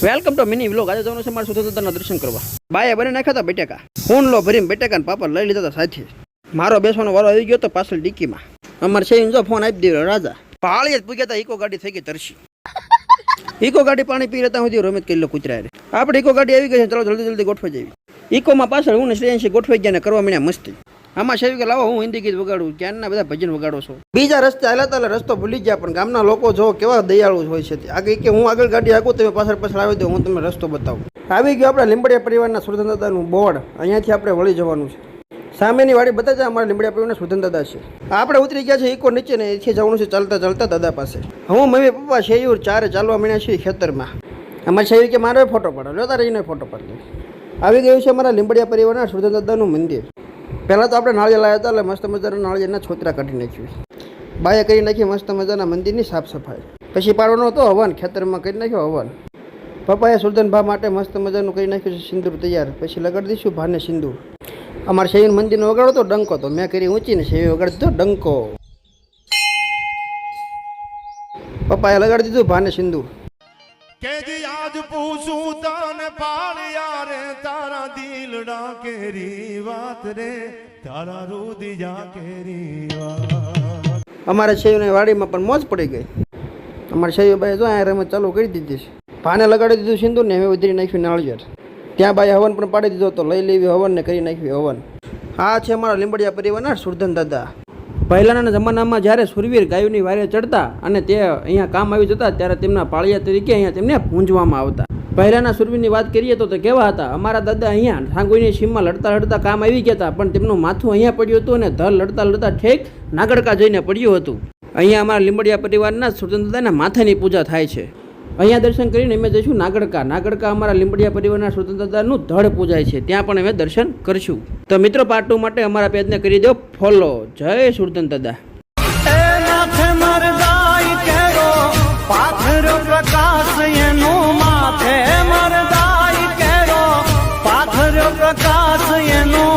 Welcome to mini vlog. આજે જવાનું છે મારા સુધોદાના દર્શન કરવા. બાએ બને નાખ્યા હતા બટેકા, ફોન લો ભરીને બટેકા ને પાપડ લઈ લીધા હતા સાથે. મારો બેસવાનો વારો આવી ગયો તો પાછળ ડીકીમાં. અમારે છે જો ફોન આપી દેવો રાજા. પાળીએ જ પૂગ્યા હતા, ઇકો ગાડી થઈ ગઈ તરસી. ઇકો ગાડી પાણી પી રહેતા સુધી રમત કરી લો કૂતરા. આપણે ઇકો ગાડી આવી ગઈ છે, ચાલો જલ્દી જલ્દી ગોઠવાઈ જવી. ઇકોમાં પાછળ હું ને શ્રેયંશી ગોઠવાઈ ગયા ને કરવા મળ્યા મસ્તી. આમાં છે કે લાવો હું હિન્દી ગીત વગાડું, ક્યાંના બધા ભજન વગાડો છો. બીજા રસ્તે હાલ્યા હતા રસ્તો ભૂલી ગયા, પણ ગામના લોકો જો કેવા દયાળુ હોય છે. આગળ કે હું આગળ ગાડી આગું, તમે પાછળ પાછળ આવી દો, હું તમને રસ્તો બતાવું. આવી ગયો આપણા લીંબડિયા પરિવારના સુરધન દાદાનું બોર્ડ. અહીંયાથી આપણે વળી જવાનું છે. સામેની વાડી બતાવજા અમારા લીંબડિયા પરિવારના સુરધન દાદા છે. આપણે ઉતરી ગયા છે ઇકો નીચે ને એથી જવાનું છે ચાલતા ચાલતા દાદા પાસે. હું મમ્મી પપ્પા શેયુર ચારે ચાલવા મળ્યા છીએ ખેતરમાં. અમારે શેયુર કે મારો ફોટો પાડો, લેતા રહીને ફોટો પાડી. આવી ગયું છે અમારા લીંબડિયા પરિવારના સુરધન દાદાનું મંદિર. પહેલાં તો આપણે નાળિયેર લાવ્યા હતા, એટલે મસ્ત મજાના નાળિયેરના છોતરા કાઢી નાખ્યું. બાએ કરી નાખી મસ્ત મજાના મંદિરની સાફ સફાઈ. પછી પાડવાનો હતો હવન, ખેતરમાં કરી નાખ્યો હવન. પપ્પાએ સુરધન ભા માટે મસ્ત મજાનું કરી નાખ્યું છે સિંદૂર તૈયાર. પછી લગાડી દઈશું ભાને સિંદૂર. અમારે શેવીન મંદિરનો વગાડો તો ડંકો, તો મેં કરી ઊંચી ને શેવી વગાડી દીધો ડંકો. પપ્પાએ લગાડી દીધું ભાને સિંદૂર. કેજી આજ પૂછું તને પાળિયા રે, તારા દિલડા કેરી વાત રે, તારા રુદિયા કેરી વાત. અમારે શેવીને વાડીમાં પણ મોજ પડી ગઈ. અમારે શેવી બાઈ જો આ રમત ચાલુ કરી દીધી છે. ભાને લગાડી દીધું સિંદૂર ને હવે ઉધરી નાખ્યું નાળિયેર. ત્યાં બાઈ હવન પણ પાડી દીધો, તો લઈ લેવી હવન ને કરી નાખ્યું હવન. આ છે અમારા લીંબડિયા પરિવારના સુરધન દાદા. પહેલાંના જમાનામાં જ્યારે સુરવીર ગાયોની વારે ચડતા અને તે અહીંયા કામ આવી જતા, ત્યારે તેમના પાળિયા તરીકે અહીંયા તેમને પૂંજવામાં આવતા. પહેલાંના સુરવીરની વાત કરીએ તો તે કેવા હતા. અમારા દાદા અહીંયા સાંગોઈની સીમમાં લડતા લડતા કામ આવી ગયા હતા, પણ તેમનું માથું અહીંયા પડ્યું હતું અને ધર લડતા લડતા ઠેક નાગડકા જઈને પડ્યું હતું. અહીંયા અમારા લીંબડિયા પરિવારના સુરધન દાદાના માથાની પૂજા થાય છે. અહીંયા દર્શન કરીને અમે જઈશું નાગડકા. નાગડકા અમારા લીંબડિયા પરિવારના સુરધન દાદાનું ધડ પૂજાય છે, ત્યાં પણ અમે દર્શન કરીશું. તો મિત્રો પાર્ટ 2 માટે અમારા પેજને કરી દો ફોલો. જય સુરધન દાદા. પ્રકાશ એનો